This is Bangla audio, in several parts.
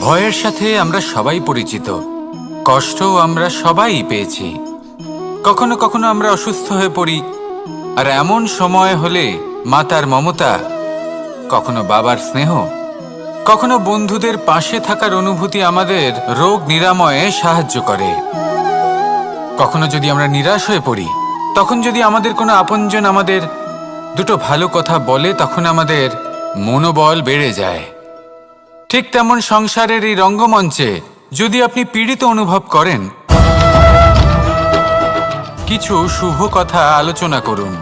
ভয়ের সাথে আমরা সবাই পরিচিত, কষ্টও আমরা সবাই পেয়েছি। কখনো কখনো আমরা অসুস্থ হয়ে পড়ি, আর এমন সময় হলে মাতার মমতা, কখনো বাবার স্নেহ, কখনো বন্ধুদের পাশে থাকার অনুভূতি আমাদের রোগ নিরাময়ে সাহায্য করে। কখনো যদি আমরা নিরাশ হয়ে পড়ি, তখন যদি আমাদের কোনো আপনজন আমাদের দুটো ভালো কথা বলে, তখন আমাদের মনোবল বেড়ে যায়। ঠিক তেমন সংসারের এই রঙ্গমঞ্চে যদি আপনি পীড়িত অনুভব করেন, কিছু শুভ কথা আলোচনা করুন,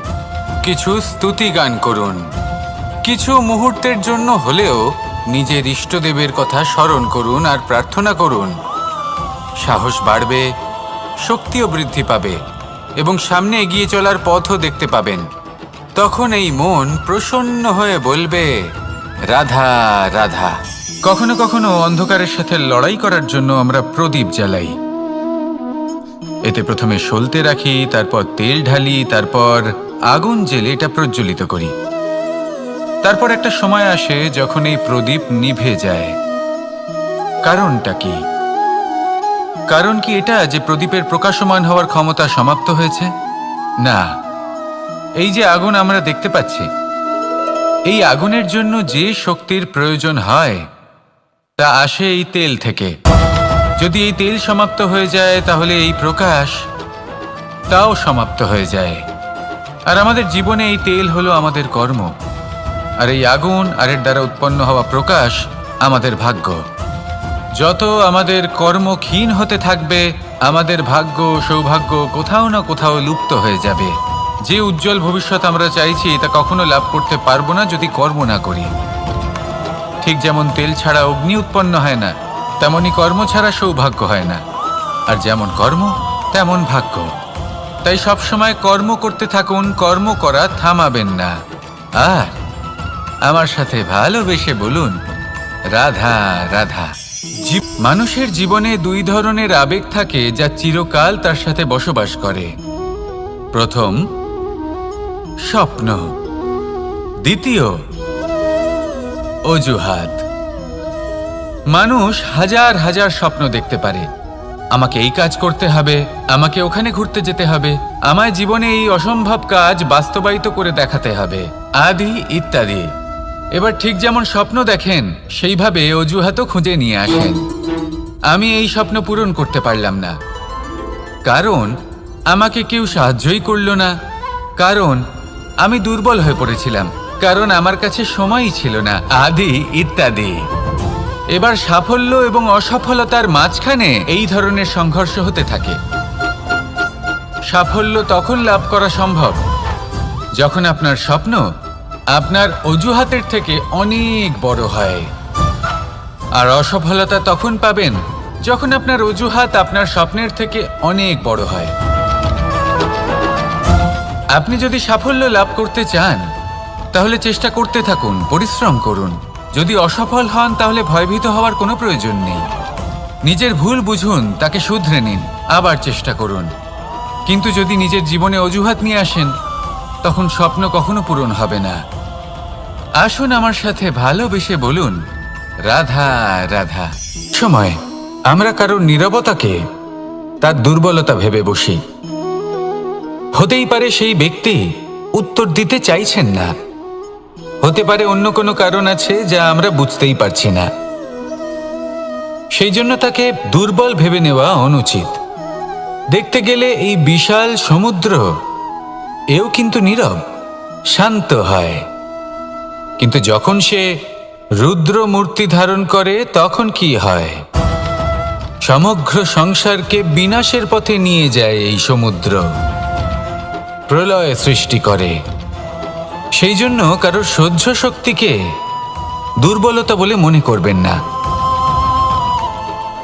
কিছু স্তুতি গান করুন, কিছু মুহূর্তের জন্য হলেও নিজের ইষ্টদেবের কথা স্মরণ করুন আর প্রার্থনা করুন। সাহস বাড়বে, শক্তিও বৃদ্ধি পাবে এবং সামনে এগিয়ে চলার পথও দেখতে পাবেন। তখন এই মন প্রসন্ন হয়ে বলবে, রাধা রাধা। কখনো কখনো অন্ধকারের সাথে লড়াই করার জন্য আমরা প্রদীপ জ্বালাই। এতে প্রথমে সলতে রাখি, তারপর তেল ঢালি, তারপর আগুন জ্বেলে এটা প্রজ্বলিত করি। তারপর একটা সময় আসে যখন এই প্রদীপ নিভে যায়। কারণটা কি? কারণ কি এটা যে প্রদীপের প্রকাশমান হওয়ার ক্ষমতা সমাপ্ত হয়েছে? না, এই যে আগুন আমরা দেখতে পাচ্ছি, এই আগুনের জন্য যে শক্তির প্রয়োজন হয় তা আসে এই তেল থেকে। যদি এই তেল সমাপ্ত হয়ে যায়, তাহলে এই প্রকাশ তাও সমাপ্ত হয়ে যায়। আর আমাদের জীবনে এই তেল হলো আমাদের কর্ম, আর এই আগুন আর এর দ্বারা উৎপন্ন হওয়া প্রকাশ আমাদের ভাগ্য। যত আমাদের কর্ম ক্ষীণ হতে থাকবে, আমাদের ভাগ্য সৌভাগ্য কোথাও না কোথাও লুপ্ত হয়ে যাবে। যে উজ্জ্বল ভবিষ্যৎ আমরা চাইছি তা কখনো লাভ করতে পারবো না যদি কর্ম না করি। ঠিক যেমন তেল ছাড়া অগ্নি উৎপন্ন হয় না, তেমনি কর্ম ছাড়া সৌভাগ্য হয় না। আর যেমন কর্ম তেমন ভাগ্য। তাই সবসময় কর্ম করতে থাকুন, কর্ম করা থামাবেন না। আর আমার সাথে ভালোবেসে বলুন, রাধা রাধা। মানুষের জীবনে দুই ধরনের আবেগ থাকে যা চিরকাল তার সাথে বসবাস করে। প্রথম, স্বপ্ন। দ্বিতীয়, অজুহাত। মানুষ হাজার হাজার স্বপ্ন দেখতে পারে। আমাকে এই কাজ করতে হবে, আমাকে ওখানে ঘুরতে যেতে হবে, আমায় জীবনে এই অসম্ভব কাজ বাস্তবায়িত করে দেখাতে হবে, আদি ইত্যাদি। এবার ঠিক যেমন স্বপ্ন দেখেন, সেইভাবে অজুহাতও খুঁজে নিয়ে আসেন। আমি এই স্বপ্ন পূরণ করতে পারলাম না, কারণ আমাকে কেউ সাহায্যই করল না, কারণ আমি দুর্বল হয়ে পড়েছিলাম, কারণ আমার কাছে সময়ই ছিল না, আদি ইত্যাদি। এবার সাফল্য এবং অসফলতার মাঝখানে এই ধরনের সংঘর্ষ হতে থাকে। সাফল্য তখন লাভ করা সম্ভব যখন আপনার স্বপ্ন আপনার অজুহাতের থেকে অনেক বড় হয়, আর অসফলতা তখন পাবেন যখন আপনার অজুহাত আপনার স্বপ্নের থেকে অনেক বড় হয়। আপনি যদি সাফল্য লাভ করতে চান, তাহলে চেষ্টা করতে থাকুন, পরিশ্রম করুন। যদি অসফল হন, তাহলে ভয়ভীত হওয়ার কোনো প্রয়োজন নেই। নিজের ভুল বুঝুন, তাকে শুধরে নিন, আবার চেষ্টা করুন। কিন্তু যদি নিজের জীবনে অজুহাত নিয়ে আসেন, তখন স্বপ্ন কখনো পূরণ হবে না। আসুন আমার সাথে ভালোবেসে বলুন, রাধা রাধা। সময় আমরা কারোর নীরবতাকে তার দুর্বলতা ভেবে বসি। হতেই পারে সেই ব্যক্তি উত্তর দিতে চাইছেন না, হতে পারে অন্য কোনো কারণ আছে যা আমরা বুঝতেই পারছি না। সেই জন্য তাকে দুর্বল ভেবে নেওয়া অনুচিত। দেখতে গেলে এই বিশাল সমুদ্র এও কিন্তু নীরব, শান্ত হয়। কিন্তু যখন সে রুদ্র মূর্তি ধারণ করে, তখন কি হয়? সমগ্র সংসারকে বিনাশের পথে নিয়ে যায় এই সমুদ্র, প্রলয় সৃষ্টি করে। সেই জন্য কারোর সহ্য শক্তিকে দুর্বলতা বলে মনে করবেন না,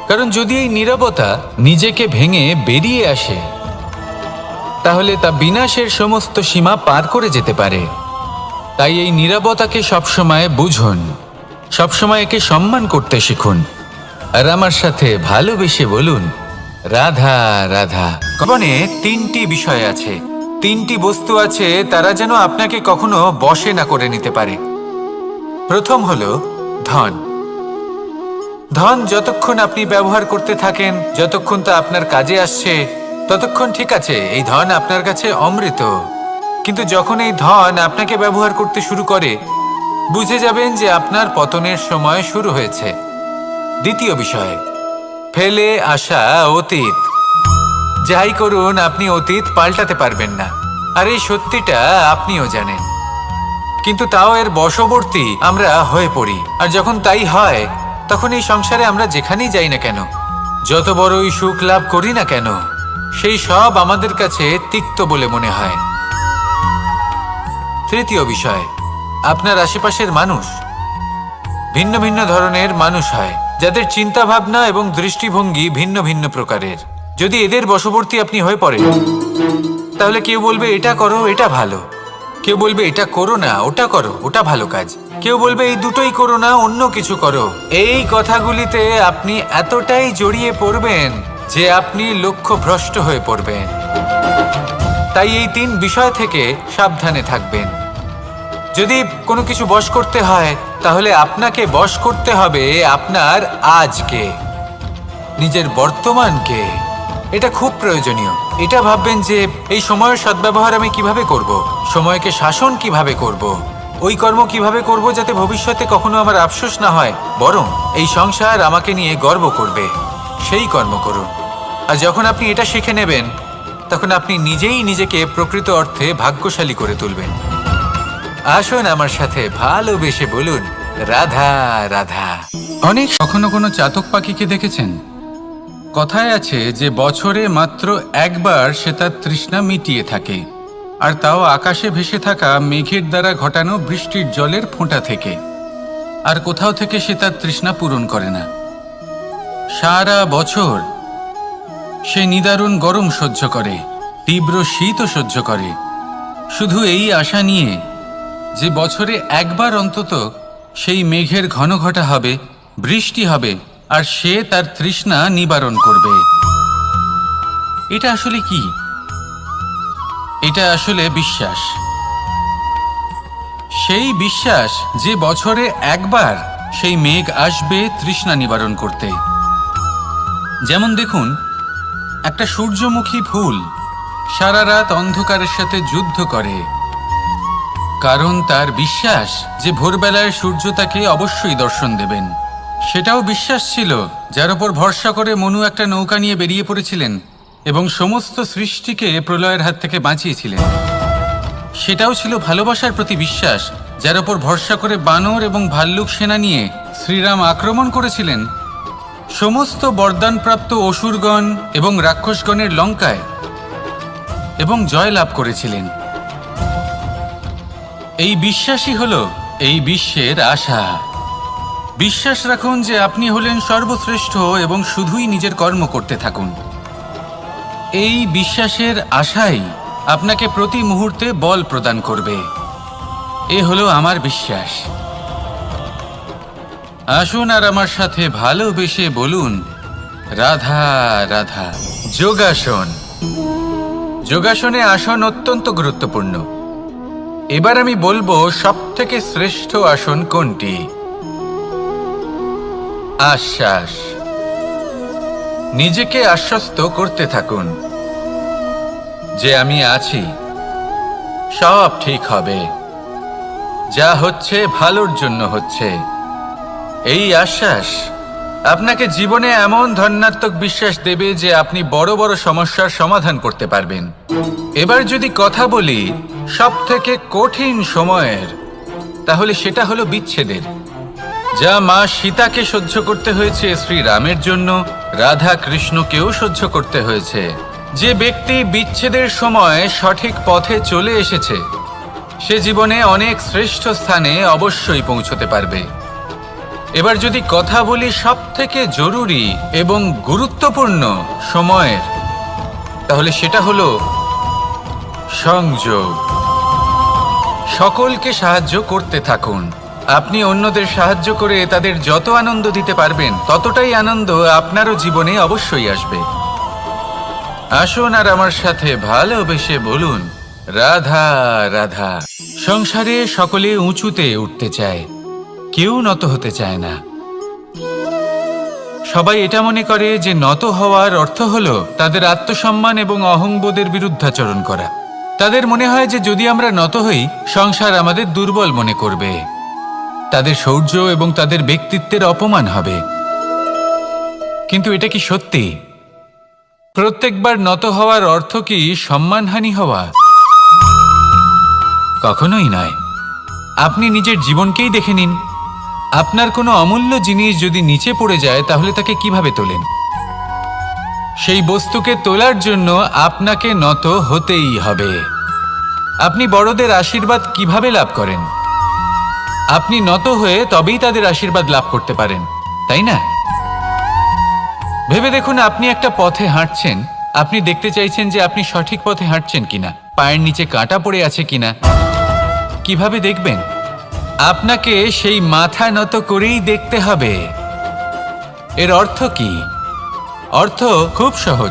কারণ যদি এই নীরবতা নিজেকে ভেঙে বেরিয়ে আসে, তাহলে তা বিনাশের সমস্ত সীমা পার করে যেতে পারে। তাই এই নীরবতাকে সবসময় বুঝুন, সবসময় একে সম্মান করতে শিখুন, আর আমার সাথে ভালোবেসে বলুন, রাধা রাধা। জীবনে তিনটি বিষয় আছে, তিনটি বস্তু আছে, তারা যেন আপনাকে কখনো বশে না করে নিতে পারে। প্রথম হলো ধন। ধন যতক্ষণ আপনি ব্যবহার করতে থাকেন, যতক্ষণ তা আপনার কাজে আসছে, ততক্ষণ ঠিক আছে, এই ধন আপনার কাছে অমৃত। কিন্তু যখন এই ধন আপনাকে ব্যবহার করতে শুরু করে, বুঝে যাবেন যে আপনার পতনের সময় শুরু হয়েছে। দ্বিতীয় বিষয়, ফেলে আসা অতীত। যাই করুন, আপনি অতীত পাল্টাতে পারবেন না, আর এই সত্যিটা আপনিও জানেন। কিন্তু তাও এর বশবর্তী আমরা হয়ে পড়ি, আর যখন তাই হয়, তখন এই সংসারে আমরা যেখানেই যাই না কেন, যত বড়ই সুখ লাভ করি না কেন, সেই সব আমাদের কাছে তিক্ত বলে মনে হয়। তৃতীয় বিষয়, আপনার আশেপাশের মানুষ ভিন্ন ভিন্ন ধরনের মানুষ হয়, যাদের চিন্তা ভাবনা এবং দৃষ্টিভঙ্গি ভিন্ন ভিন্ন প্রকারের। যদি এদের বশবর্তী আপনি হয়ে পড়েন, তাহলে কেউ বলবে এটা করো, এটা ভালো। কেউ বলবে এটা করো না, ওটা করো, ওটা ভালো কাজ। কেউ বলবে এই দুটোই করো না, অন্য কিছু করো। এই কথাগুলিতে আপনি এতটাই জড়িয়ে পড়বেন যে আপনি লক্ষ্যভ্রষ্ট হয়ে পড়বেন। তাই এই 3 বিষয় থেকে সাবধানে থাকবেন। যদি কোনো কিছু বশ করতে হয়, তাহলে আপনাকে বশ করতে হবে আপনার আজকে, নিজের বর্তমানকে। এটা খুব প্রয়োজনীয়। এটা ভাববেন যে এই সময়ের সদ্ব্যবহার আমি কিভাবে করব, সময়কে শাসন কিভাবে করব, ওই কর্ম কিভাবে করব যাতে ভবিষ্যতে কখনো আমার আফসোস না হয়, বরং এই সংসার আমাকে নিয়ে গর্ব করবে, সেই কর্ম করুন। আর যখন আপনি এটা শিখে নেবেন, তখন আপনি নিজেই নিজেকে প্রকৃত অর্থে ভাগ্যশালী করে তুলবেন। আসুন আমার সাথে ভালোবেসে বলুন, রাধা রাধা। অনেক কখনো কোনো চাতক পাখিকে দেখেছেন? কথায় আছে যে বছরে মাত্র একবার সে তার তৃষ্ণা মিটিয়ে থাকে, আর তাও আকাশে ভেসে থাকা মেঘের দ্বারা ঘটানো বৃষ্টির জলের ফোঁটা থেকে। আর কোথাও থেকে সে তার তৃষ্ণা পূরণ করে না। সারা বছর সে নিদারুণ গরম সহ্য করে, তীব্র শীতও সহ্য করে, শুধু এই আশা নিয়ে যে বছরে একবার অন্তত সেই মেঘের ঘন ঘটা হবে, বৃষ্টি হবে, আর সে তার তৃষ্ণা নিবারণ করবে। এটা আসলে কি? এটা আসলে বিশ্বাস। সেই বিশ্বাস যে বছরে একবার সেই মেঘ আসবে তৃষ্ণা নিবারণ করতে। যেমন দেখুন, একটা সূর্যমুখী ফুল সারা রাত অন্ধকারের সাথে যুদ্ধ করে, কারণ তার বিশ্বাস যে ভোরবেলায় সূর্য তাকে অবশ্যই দর্শন দেবেন। সেটাও বিশ্বাস ছিল যার উপর ভরসা করে মনু একটা নৌকা নিয়ে বেরিয়ে পড়েছিলেন এবং সমস্ত সৃষ্টিকে প্রলয়ের হাত থেকে বাঁচিয়েছিলেন। সেটাও ছিল ভালোবাসার প্রতি বিশ্বাস, যার উপর ভরসা করে বানর এবং ভাল্লুক সেনা নিয়ে শ্রীরাম আক্রমণ করেছিলেন সমস্ত বরদানপ্রাপ্ত অসুরগণ এবং রাক্ষসগণের লঙ্কায়, এবং জয় লাভ করেছিলেন। এই বিশ্বাসই হলো এই বিশ্বের আশা। বিশ্বাস রাখুন যে আপনি হলেন সর্বশ্রেষ্ঠ এবং শুধুই নিজের কর্ম করতে থাকুন। এই বিশ্বাসের আশাই আপনাকে প্রতি মুহূর্তে বল প্রদান করবে। এ হলো আমার বিশ্বাস। আসুন আর আমার সাথে ভালোবেসে বলুন, রাধা রাধা। যোগাসন। যোগাসনে আসন অত্যন্ত গুরুত্বপূর্ণ। এবার আমি বলবো সবথেকে শ্রেষ্ঠ আসন কোনটি। আশ্বাস। নিজেকে আশ্বস্ত করতে থাকুন যে আমি আছি, সব ঠিক হবে, যা হচ্ছে ভালোর জন্য হচ্ছে। এই আশ্বাস আপনাকে জীবনে এমন ধন্যাত্মক বিশ্বাস দেবে যে আপনি বড় বড় সমস্যার সমাধান করতে পারবেন। এবার যদি কথা বলি সবথেকে কঠিন সময়ের, তাহলে সেটা হলো বিচ্ছেদের। যা মা সীতাকে সহ্য করতে হয়েছে শ্রীরামের জন্য, রাধা কৃষ্ণকেও সহ্য করতে হয়েছে। যে ব্যক্তি বিচ্ছেদের সময় সঠিক পথে চলে এসেছে, সে জীবনে অনেক শ্রেষ্ঠ স্থানে অবশ্যই পৌঁছতে পারবে। এবার যদি কথা বলি সবথেকে জরুরি এবং গুরুত্বপূর্ণ সময়ের, তাহলে সেটা হলো সংযোগ। সকলকে সাহায্য করতে থাকুন। আপনি অন্যদের সাহায্য করে তাদের যত আনন্দ দিতে পারবেন, ততটাই আনন্দ আপনারও জীবনে অবশ্যই আসবে। আসুন আর আমার সাথে ভালোবেসে বলুন, রাধা রাধা। সংসারে সকলে উঁচুতে উঠতে চায়, কেউ নত হতে চায় না। সবাই এটা মনে করে যে নত হওয়ার অর্থ হলো তাদের আত্মসম্মান এবং অহংবোধের বিরুদ্ধাচরণ করা। তাদের মনে হয় যে যদি আমরা নত হই, সংসার আমাদের দুর্বল মনে করবে, তাদের শৌর্য এবং তাদের ব্যক্তিত্বের অপমান হবে। কিন্তু এটা কি সত্যি? প্রত্যেকবার নত হওয়ার অর্থ কি সম্মানহানি হওয়া? কখনোই নয়। আপনি নিজের জীবনকেই দেখে নিন। আপনার কোনো অমূল্য জিনিস যদি নিচে পড়ে যায় তাহলে তাকে কিভাবে তোলেন? সেই বস্তুকে তোলার জন্য আপনাকে নত হতেই হবে। আপনি বড়দের আশীর্বাদ কিভাবে লাভ করেন? আপনি নত হয়ে তবেই তাদের আশীর্বাদ লাভ করতে পারেন, তাই না? ভেবে দেখুন, আপনি একটা পথে হাঁটছেন। আপনি দেখতে চাইছেন যে আপনি সঠিক পথে হাঁটছেন কিনা, পায়ের নিচে কাঁটা পড়ে আছে কিনা। কিভাবে দেখবেন? আপনাকে সেই মাথা নত করেই দেখতে হবে। এর অর্থ কি? অর্থ খুব সহজ।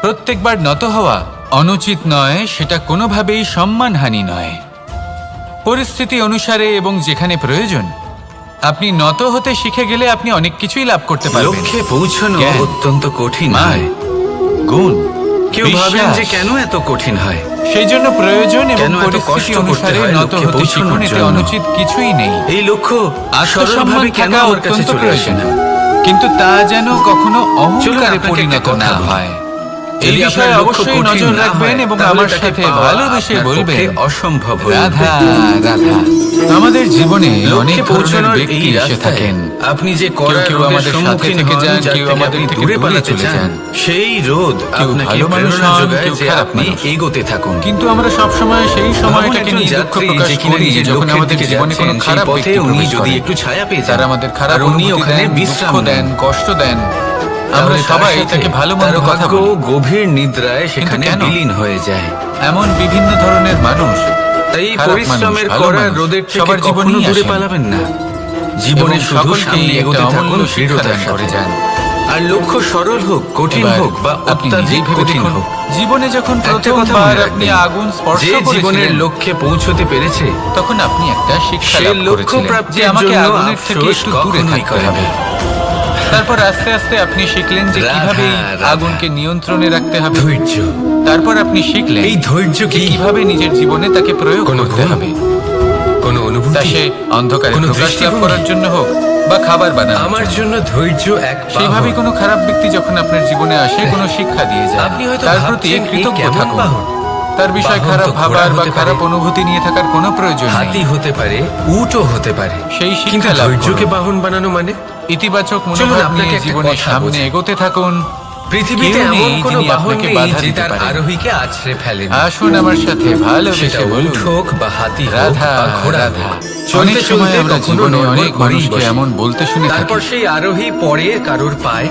প্রত্যেকবার নত হওয়া অনুচিত নয়, সেটা কোনোভাবেই সম্মানহানি নয়। পরিস্থিতি অনুসারে এবং যেখানে প্রয়োজন আপনি নত হতে শিখে গেলে আপনি অনেক কিছুই লাভ করতে পারবেন। লক্ষ্যে পৌঁছানো অত্যন্ত কঠিন হয়। গুণ, কেউ ভাবেন যে কেন এত কঠিন হয়? সেই জন্য প্রয়োজন এবং পরিস্থিতি অনুসারে নত হতে শিখুন। এতে অনুচিত কিছুই নেই। এই লক্ষ্য আত্মসম্মান কেন থাকা আমার কাছে অত্যন্ত চলে আসে প্রয়োজন, না? কিন্তু তা যেন কখনো অহংকারে আপনাকে পরিণত একটা কথা না বলি। হয়। এই যদি বিষয়ে আপনার লক্ষ্য অবশ্যই কঠিন নজর না রাখবেন হয়, এবং তাহলে আমার তাকে সাথে পাওয়া ভালোবেসে আপনার বলবেন, পক্ষে অসম্ভব হয়ে রাধা উঠবে। রাধা। আমাদের জীবনে অনেক লক্ষ্যে ধরনের পৌঁছানোর ব্যক্তি এই এসে রাস্তায় থাকেন। আপনি যে কেউ কড়া কেউ রোদের আমাদের সাথে সম্মুখীন থেকে হন, যান, যার কেউ থেকে আমাদের আপনি থেকে দূরে দূরে পালাতে চলে চান, যান। সেই রোদ কেউ আপনাকে ভালো মানুষ প্রেরণা হন, যোগায় কেউ যে খারাপ আপনি মানুষ। এগোতে থাকুন। কিন্তু আমরা সবসময় সেই সময়টাকে ভাবুন নিয়ে একজন দুঃখ যাত্রী প্রকাশ যে কিনা করি নিজের যখন লক্ষ্যের আমাদের দিকে জীবনে কোনো যাচ্ছেন, সেই খারাপ পথে ব্যক্তি উনি প্রবেশ যদি করেন। একটু ছায়া পেয়ে যান, তারা আমাদের খারাপ আর উনি অনুভূতি ওখানে দেন, বিশ্রাম দুঃখ নেন, দেন, কষ্ট দেন। আমরা তাহলে তার সবাই সাথে তাকে ভালো মন্দ তার কথা ভাগ্য বলি। গভীর নিদ্রায় সেখানে কেন? বিলীন হয়ে যায়। এমন বিভিন্ন ধরনের মানুষ, তাই খারাপ পরিশ্রমের মানুষ, ভালো কড়া মানুষ, রোদের থেকে সবার কখনো জীবনেই দূরে আসেন। পালাবেন না। জীবনে এবং শুধু সকলকেই সামনে একটা এগোতে থাকুন অমূল্য শিক্ষা দৃঢ়তার দান করে সাথে। যান। আর লক্ষ্য সরল হোক, কঠিন এবার হোক বা আপনি নিজেই অত্যাধিক ভেবে কঠিন দেখুন, হোক, জীবনে যখন একটা কথা প্রথমবার মনে আপনি রাখবেন, আগুন স্পর্শ যে জীবনের করেছিলেন, লক্ষ্যে পৌঁছতে পেরেছে তখন আপনি একটা শিক্ষা সে লাভ লক্ষ্য করেছিলেন যে প্রাপ্তির আমাকে জন্য আগুনের থেকে আফসোস একটু দূরে কখনোই থাকতে করে হবে। না। তারপর আস্তে আস্তে আপনি শিখলেন যে রাধা, কিভাবে এই রাধা। আগুনকে নিয়ন্ত্রণে রাখতে হবে। ধৈর্য, তারপর আপনি শিখলেন এই ধৈর্য যে কি কিভাবে নিজের জীবনে তাকে প্রয়োগ কোনো করতে গুণ? হবে। কোনো তা অনুভূতি? সে অন্ধকারে কোনো প্রকাশ লাভ দৃষ্টিভঙ্গি? করার জন্য হোক বা খাবার বানানোর আমার জন্য। জন্য ধৈর্য এক সেইভাবে বাহন। কোনো খারাপ ব্যক্তি যখন আপনার জীবনে আসে কোনো শিক্ষা দিয়ে যায়, আপনি হয়তো তার প্রতি ভাবছেন, কৃতজ্ঞ এই কেমন থাকুন। বাহন? তার বিষয়ে বাহন খারাপ তো ঘোড়া ভাবার বা হতে খারাপ পারে, অনুভূতি নিয়ে থাকার কোনো প্রয়োজন হাতি নেই। হতে পারে, উটও হতে পারে, সেই কিন্তু শিক্ষা লাভ ধৈর্যকে করুন। বাহন বানানো মানে ইতিবাচক চলুন মনোভাব আপনাকে নিয়ে একটা জীবনে কথা সামনে বোঝাই। এগোতে থাকুন। পৃথিবীতে কেউ নেই এমন কোনো যিনি বাহন আপনাকে নেই বাধা যে দিতে তার পারে। আরোহীকে আছড়ে ফেলেন। আসুন আমার সাথে সেটা ভালোবেসে বলুন, উট হোক বা হাতি হোক রাধা বা ঘোড়া রাধা। হোক। অনেক চলতে সময় চলতে আমরা কখনো জীবনে নড়বড় অনেক করেই মানুষকে বসি। এমন বলতে শুনে থাকি তারপর সেই আরোহী পড়ে কারোর পায়,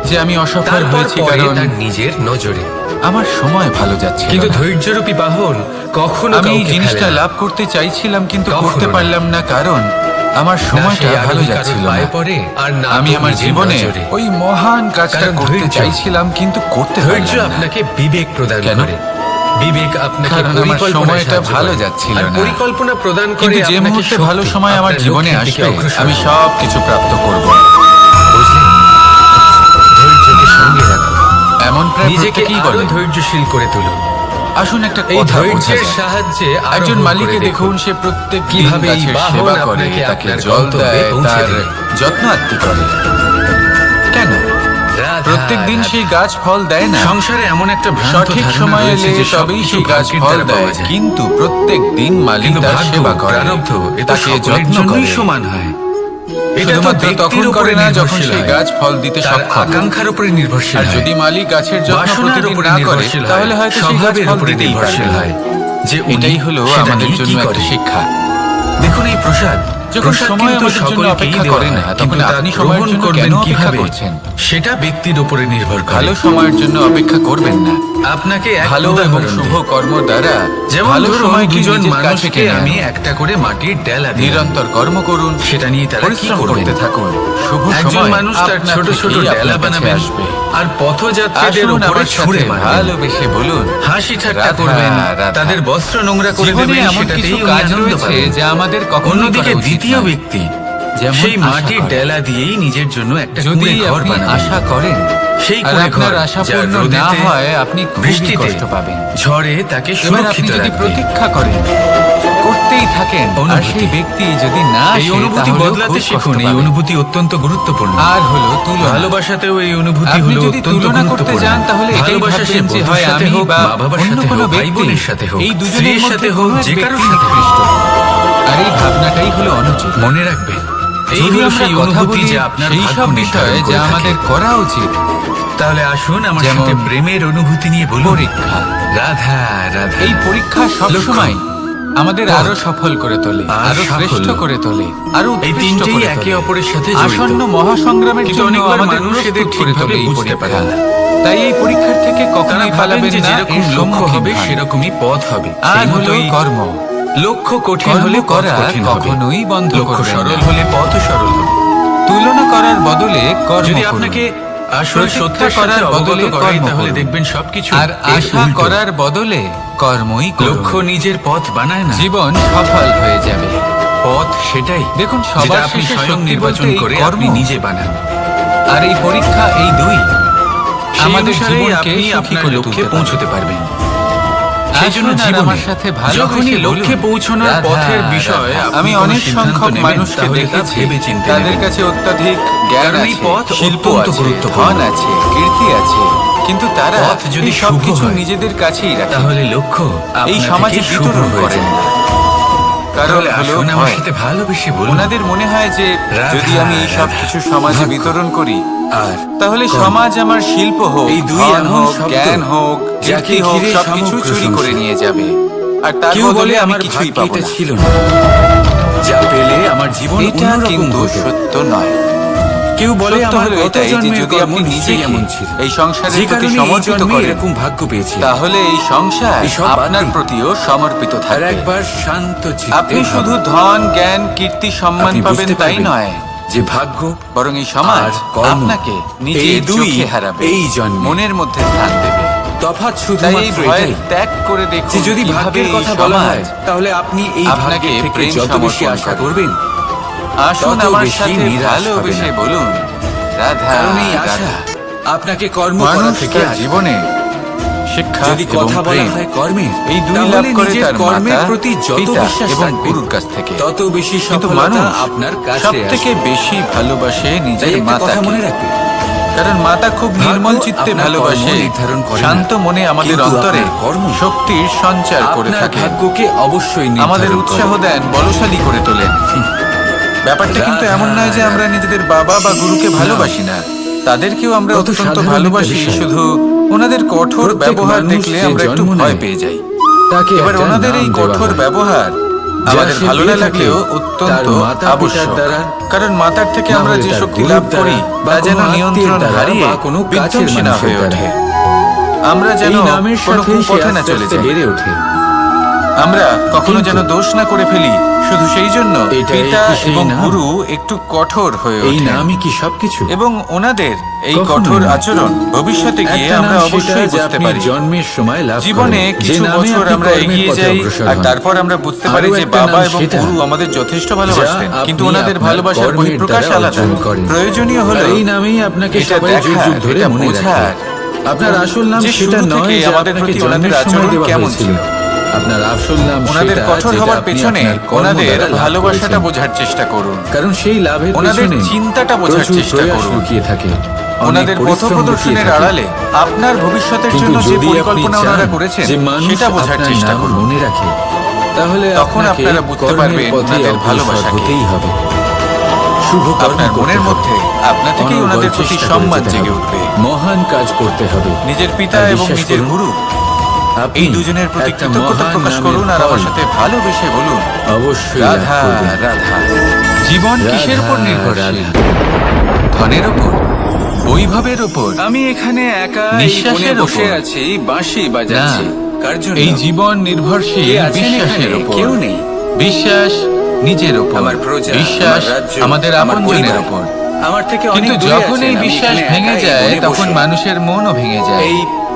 যে আমি অসফল তারপর হয়েছি পরে কারণ তার নিজের নজরে। আমার সময় ভালো যাচ্ছে কিন্তু না। ধৈর্যরূপী বাহন কখনো আমি এই কাউকে জিনিসটা ফেলে না। লাভ করতে চাইছিলাম কিন্তু কখনো করতে না। পারলাম না কারণ আমার না সময়টা সেই ভালো আরোহী কারোর যাচ্ছিল পায়ে না। পড়ে, আর না আমি তো আমার নিজের জীবনে নজরে। ওই মহান কাজটা কারণ করতে ধৈর্য- চাইছিলাম কিন্তু করতে ধৈর্য পারলাম না। আপনাকে বিবেক প্রদান কেন? করে। বিবেক আপনাকে কারণ আমার পরিকল্পনায় সময়টা সাহায্য ভালো করে। যাচ্ছিল আর না। পরিকল্পনা প্রদান করে কিন্তু যে আপনাকে মুহূর্তে শক্তি, ভালো সময় আমার আপনার জীবনে লক্ষ্যের দিকে আসবে অগ্রসর আমি হন। সব কিছু প্রাপ্ত করব। বুঝলেন? ধৈর্যকে সঙ্গে রাখুন, এমন প্রায় নিজেকে প্রত্যেকেই আরো বলে। ধৈর্যশীল করে তুলুন। আসুন একটা এই কথা বোঝা ধৈর্যের যায়। সাহায্যে একজন আরোহণ মালিকে করে দেখুন, সে প্রত্যেক দিন কিভাবে এই গাছের বাহন সেবা করে, আপনাকে তাকে আপনার জল গন্তব্যে দেয়, পৌঁছে তার দেবে। যত্ন আত্তি করে। কেন? রাধা, প্রত্যেক দিন রাধা। সেই গাছ ফল দেয় না। সংসারে এমন একটা ভ্রান্ত সঠিক ধারণা সময় রয়েছে এলে যে তবেই সবকিছু সেই গাছ ভাগ্যের ফল দ্বারা দেয়, পাওয়া যায়। কিন্তু প্রত্যেক দিন মালিক কিন্তু তার ভাগ্য, সেবা করে, প্রারব্ধ এ তো তাকে সকলের যত্ন জন্যই করে। সমান হয়। এটা তো শুধুমাত্র ব্যক্তির তখন উপরে করে না যখন নির্ভরশীল সেই হয়। গাছ ফল দিতে তার সক্ষম। আকাঙ্ক্ষার উপরে নির্ভরশীল আর হয়। যদি মালিক গাছের যত্ন বাসনার প্রতিদিন উপরে না করে নির্ভরশীল হয়। তাহলে হয়তো সেই গাছ স্বভাবের ফল উপরে দিতেই নির্ভরশীল পারবে না। হয়। যে উনি এটাই হলো সেটা আমাদের নিয়ে জন্য কি একটা করে। শিক্ষা। দেখুন এই প্রসাদ, যখন প্রসাদ সময় কিন্তু আমাদের জন্য সকলকেই অপেক্ষা দেওয়া করে না, হয়, তখন কিন্তু তা আপনি সময়ের গ্রহণ জন্য করবেন কেন অপেক্ষা কিভাবে, করছেন? সেটা ব্যক্তির উপরে নির্ভর করে। ভালো সময়ের জন্য অপেক্ষা করবেন না। আপনাকে এক ভালো এবং উদাহরণ শুভ দিই। কর্ম দ্বারা যেমন ভালো ধরুন সময়কে দুজন নিজের কাছে মানুষকে টেনে আমি আনুন। একটা করে মাটির ডেলা দিলাম। নিরন্তর কর্ম করুন, সেটা নিয়ে তারা কি পরিশ্রম করবেন? করতে থাকুন। শুভ একজন সময় মানুষ তার আপনা ছোট ছোট থেকেই ডেলা আপনার কাছে বানাবেন আসবে। আর পথযাত্রীদের আসুন উপরে আমার ছুঁড়ে সাথে মারবেন। ভালোবেসে বলুন, হাসি ঠাট্টা রাধা, করবেন, রাধা। তাদের বস্ত্র নোংরা করে জীবনে দেবেন, এমন কিছু সেটাতেই উনি কাজ আনন্দ রয়েছে পাবেন। যা আমাদের কখনোই অন্যদিকে করা উচিত দ্বিতীয় নয়। ব্যক্তি যেমন সেই আশা মাটির করেন। ডেলা দিয়েই নিজের জন্য একটা যদি কুঁড়ে ঘর আপনি বানাবেন। আশা করেন সেই আর কুঁড়ে আপনার ঘর আশা যা পূর্ণ না রোদেতে, হয়, আপনি খুবই বৃষ্টিতে, কষ্ট পাবেন। ঝড়ে তাকে এবার আপনি সুরক্ষিত যদি রাখবে। প্রতীক্ষা করেন, করতেই থাকেন, আর অনুভূতি। সেই ব্যক্তি যদি না এই আসে, অনুভূতি তাহলেও বদলাতে খুব শিখুন। কষ্ট এই পাবেন। অনুভূতি অত্যন্ত গুরুত্বপূর্ণ। আর হলো তুলনা। ভালোবাসাতেও এই অনুভূতি আপনি হলো যদি অত্যন্ত তুলনা করতে গুরুত্বপূর্ণ। যান, তাহলে এটাই ভালোবাসা সে ভাববেন যে বন্ধুর হয় সাথে আমি হোক, বা মা বাবার অন্য সাথে কোনো হোক, ভাই ব্যক্তি, বোনের সাথে হোক, এই দুজনের স্ত্রীর মধ্যে সাথে হোক, কোনো এক যে কারোর ব্যক্তি সাথে হোক। নিকৃষ্ট। আর এই ভাবনাটাই হলো অনুচিত। মনে রাখবেন, এই যদি হলো আমরা সেই কথা অনুভূতি বলি যা আপনার সেই ভাগ্য সব নির্ধারণ বিষয়ে করে যা থাকে। আমাদের করা উচিত, তাহলে আসুন আমার যেমন সাথে প্রেমের অনুভূতি নিয়ে বলুন। পরীক্ষা। রাধা রাধা। এই পরীক্ষা সবসময় আমাদের পথ। আরো সফল করে তোলে, আর আরো সাফল্য। শ্রেষ্ঠ করে তোলে, আরো এই উৎকৃষ্ট তিনটেই করে একে তোলে। অপরের সাথে জড়িত। আসন্ন মহাসংগ্রামের কিন্তু জন্য অনেকবার আমাদের মানুষ এদের প্রস্তুত করে ঠিকভাবে তোলে এই বুঝতে পরীক্ষা। পারেন না। তাই এই পরীক্ষার থেকে তারা কখনোই ভাবেন পালাবেন যে না, যেরকম এর লক্ষ্য সম্মুখীন হবে হন। সেরকমই পথ হবে। আর সেই হলো মতোই কর্ম। লক্ষ্য কঠিন কর্ম হলে পথ করা কঠিন হবে। কখনোই বন্ধ লক্ষ্য করবেন সরল না। হলে পথও সরল হবে। তুলনা করার বদলে কর্ম যদি করুন। আপনাকে আসল প্রতীক্ষা সত্যের সাথে করার অবগত বদলে করাই, কর্ম তাহলে করুন। দেখবেন সবকিছু আর এর আশা উল্টো। করার বদলে কর্মই করুন। লক্ষ্য নিজের পথ বানায় না, জীবন সফল হয়ে যাবে। পথ সেটাই। দেখুন, যেটা সবার আপনি শেষে স্বয়ং সত্যি নির্বাচন বলতে এই করে কর্ম আপনি নিজে বানান। আর এই পরীক্ষা, এই দুই সেই আমাদের অনুসারেই জীবনকে আপনি সুখী আপনার করে লক্ষ্যে তুলতে পারে। পৌঁছতে পারবেন। সেই আসুন জন্য আর জীবনে আমার সাথে ভালোবেসে যখনই বলুন, লক্ষ্যে পৌঁছানোর রাধা, পথের বিষয়ে রাধা। আপনি আমি কোনো অনেক সিদ্ধান্ত সংখ্যক নেবেন, মানুষকে তাহলে তা দেখেছি, ভেবেচিন্তে তাদের নেবেন। কাছে অত্যাধিক জ্ঞান কারণ এই আছে, পথ শিল্প অত্যন্ত আছে, গুরুত্বপূর্ণ। ধন আছে, কীর্তি আছে, কিন্তু তারা পথ যদি এই শুভ সবকিছু হয়, নিজেদের কাছেই রাখে, তাহলে লক্ষ্য এই আপনা সমাজে থেকেই শুভ বিতরণ হয়ে করেন যায়। না। কারণ তাহলে হলো আসুন আমার ভয়। সাথে ভালোবেসে বলুন। ওনাদের মনে হয় যে রাধা, যদি আমি এই সব রাধা। কিছু সমাজে বিতরণ করি, আর তাহলে কর্ম। সমাজ আমার শিল্প হোক, এই দুই ধন এমন হোক, শব্দ, জ্ঞান হোক, যাকে কীর্তি হোক, ঘিরে সবকিছু সমগ্র চুরি করে সংসার। নিয়ে যাবে। আর তার কেউ বদলে বলে আমি আমার কিছুই ভাগ্যে পাবো এটা না। ছিল না, যা পেলে আমার জীবন এটা অন্যরকম কিন্তু হতো। সত্য নয়। কেউ বলে সত্য আমার হলো গত এটাই যে জন্মের যদি কর্ম আপনি নিশ্চয়ই নিজেকে এমন ছিল, এই সংসারের যে প্রতি কারণে এই সমর্পিত জন্মে করেন, এরকম ভাগ্য পেয়েছি। তাহলে এই সংসার এসব বাদ আপনার দিন। প্রতিও সমর্পিত আর থাকবে। একবার শান্ত চিত্তে আপনি ভাবুন। শুধু ধন, জ্ঞান, কীর্তি, সম্মান আপনি পাবেন বুঝতে তাই পারবেন নয়, যে ভাগ্য বরং এই সমাজ আর কর্ম, আপনাকে নিজের এই দুই চোখে হারাবে, এই জন্মে। মনের মধ্যে স্থান দেবে। তফাৎ তাই এই শুধুমাত্র ভয় এটাই ত্যাগ করে দেখুন যে যদি কিভাবে ভাগ্যের এই কথা বলা হয়, সমাজ তাহলে আপনি এই আপনাকে ভাগ্যের থেকে প্রেম যত বেশি সমর্পণ আশা করে। করবেন, আসুন তত আমার বেশি সাথে নিরাশ ভালোবেসে হবে না। বলুন, রাধা, কারণ এই আশা রাধা। আপনাকে কর্ম করা মানুষ থেকে তার আটকায়। জীবনে শিক্ষা যদি এবং কথা বলা প্রেম হয় কর্মের, এই দুই তাহলে লাভ করে নিজের তার কর্মের মাতা, প্রতি যত পিতা বিশ্বাস এবং রাখবেন, গুরুর কাছ থেকে, তত বেশি কিন্তু সফলতা মানুষ আপনার কাছে সব থেকে আসবে। বেশি ভালোবাসে তাই নিজের একটা কথা মাতাকে। মনে রাখবেন, কারণ মাতা খুব ভাগ্য নির্মল চিত্তে আপনার ভালোবাসে, কর্ম নির্ধারণ করে না, শান্ত মনে আমাদের কিন্তু অন্তরে আপনার কর্ম শক্তির সঞ্চার করে আপনার থাকে, ভাগ্যকে অবশ্যই নির্ধারণ আমাদের করে। উৎসাহ দেন, বলশালী করে তোলেন। ব্যাপারটা কিন্তু রাধা, এমন নয় যে আমরা নিজেদের বাবা বা গুরুকে ভালোবাসি না, তাদেরকেও আমরা কত অত্যন্ত সাধারণ ভালোবাসি, একটা বিষয়। শুধু ওনাদের কঠোর প্রত্যেক ব্যবহার মানুষ দেখলে যে আমরা একটু জন্ম ভয় নেয়, পেয়ে যাই। তাকে এবার একটা ওনাদের এই নাম দেওয়া কঠোর হয়। ব্যবহার যা আমাদের সে ভালো পেয়ে না লাগলেও থাকে অত্যন্ত তার মাতা-পিতার আবশ্যক। দ্বারা, কারণ মাতার থেকে না আমরা হলে যে তার শক্তি গুরুর লাভ দ্বারা, করি বা তা যেন কোনো নিয়ন্ত্রণ আত্মীয়ের দ্বারা, হারিয়ে বা কোনো কাছের বিধ্বংসী না মানুষের হয়ে দ্বারা। ওঠে। আমরা যেন এই নামের কোনো সাথে সে কুপথে না আস্তে চলে আস্তে যাই, বেড়ে ওঠে। আমরা কখনো কিন্তু যেন দোষ না করে ফেলি, শুধু সেই জন্য এটাই পিতা কি সেই এবং নাম? গুরু একটু কঠোর হয়ে এই ওঠে, নামই কি সবকিছু? এবং ওনাদের এই কখনোই কঠোর নয়। আচরণ ভবিষ্যতে গিয়ে একটা আমরা নাম অবশ্যই সেটা যে বুঝতে আপনি পারি। জন্মের সময় লাভ জীবনে করেন, যে কিছু নামে বছর আপনি আমরা কর্মের এগিয়ে পথে যাই, অগ্রসর আর হন। তারপর আমরা বুঝতে আরো পারি যে একটা বাবা নাম এবং সেটা, গুরু আমাদের যথেষ্ট যা ভালোবাসতেন, আপনি কিন্তু ওনাদের আপনার ভালোবাসার কর্মের বহিঃপ্রকাশ দ্বারা আলাদা। অর্জন করেন। প্রয়োজনীয় হলো আর এই নামেই আপনাকে এটা সবাই যুগ দেখার, যুগ ধরে এটা মনে বোঝার রাখে। আপনার আসল নাম যে সেটা শুরু নয় থেকে যে আমাদের আপনাকে প্রতি ওনাদের জন্মের সময় আচরণ দেওয়া কেমন হয়েছিল। ছিল। আপনার আসল নাম ওনাদের সেটা কঠোর যেটা হবার আপনি পেছনে আপনার কর্ম ওনাদের দ্বারা লাভ ভালোবাসাটা করেছেন। বোঝার চেষ্টা করুন, কারণ সেই লাভের ওনাদের পেছনে চিন্তাটা বোঝার প্রচুর চেষ্টা প্রয়াস করুন। লুকিয়ে থাকে, ওনাদের অনেক পথ পরিশ্রম প্রদর্শনের লুকিয়ে থাকে। আড়ালে আপনার ভবিষ্যতের কিন্তু জন্য যে যদি পরিকল্পনা আপনি ওনারা চান করেছেন যে মানুষ সেটা বোঝার আপনার চেষ্টা নাম করুন, মনে রাখে, তাহলে তখন আপনাকে আপনারা বুঝতে কর্মের পারবেন পথে ওনাদের অগ্রসর ভালোবাসাকে। হতেই হবে। শুভ কর্ম আপনার করতে মনের হবে। মধ্যে আপনা থেকেই অনর্গল ওনাদের প্রতি চেষ্টা করে সম্মান যেতে জেগে হবে। উঠবে। মহান কাজ করতে হবে। নিজের পিতা আর এবং বিশ্বাস নিজের করুন, গুরু আপনি এই দুজনের প্রতি একটা কৃতজ্ঞতা মহান প্রকাশ নামের করুন, আর আমার ফল সাথে ভালোবেসে বলুন, অবশ্যই লাভ রাধা, করবেন। রাধা। জীবন কিসের উপর রাধা, নির্ভরশীল? রাধা। ধনের উপর, বৈভবের উপর, আমি এখানে একা এই বিশ্বাসের কোণে বসে ওপর। আছি, বাঁশি না, বাজাচ্ছি। কার জন্য? এই জীবন নির্ভরশীল কে আছেন বিশ্বাসের এখানে? উপর। কেউ নেই। বিশ্বাস নিজের উপর, আমার প্রজা, বিশ্বাস আমার রাজ্য, আমাদের আমার আপনজনের পরিবার। উপর। আমার থেকে অনেক কিন্তু দূরে যখন আছেন, এই আমি বিশ্বাস এখানে ভেঙে একা এই যায়, কোণে তখন বসে। মানুষের মনও ভেঙে যায়। এই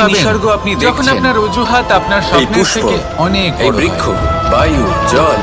পাবেন নিসর্গ আপনি যখন দেখছেন? আপনার অজুহাত আপনার এই স্বপ্নের পুষ্প, থেকে অনেক এই বড় বৃক্ষ, হয়। বায়ু, জল,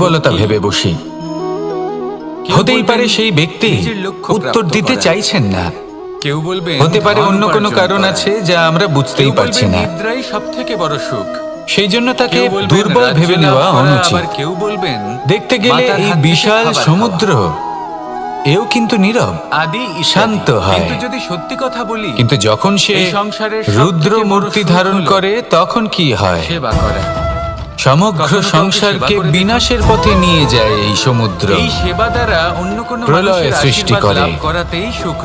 দুর্বলতা ভেবে বসি। হতেই পারে সেই ব্যক্তি নিজের লক্ষ্য উত্তর প্রাপ্ত দিতে করা। চাইছেন না, কেউ বলবেন হতে পারে ধন অন্য কোনো উপার্জন কারণ করা। আছে যা আমরা বুঝতেই পারছি না। নিদ্রাই সবথেকে বড় সুখ। সেই জন্য তাকে কেউ বলবেন দুর্বল রাজ্য ভেবে লাভ নেওয়া করা, অনুচিত। আবার কেউ বলবেন দেখতে গেলে মাতার এই হাত থেকে বিশাল খাবার সমুদ্র এও কিন্তু নীরব, আদি ইত্যাদি। শান্ত হয়। কিন্তু যদি সত্যি কথা বলি, কিন্তু যখন সে এই সংসারের সবথেকে রুদ্র বড় মূর্তি সুখ ধারণ হলো করে তখন কি হয়? সেবা করা। সমগ্র কখনো কাউকে সংসারকে সেবা করে বিনাশের পথে নিয়ে যায় এই সমুদ্র। এই সেবা দ্বারা অন্য কোনো প্রলয় মানুষের সৃষ্টি আশীর্বাদ করে। লাভ করাতেই সুখ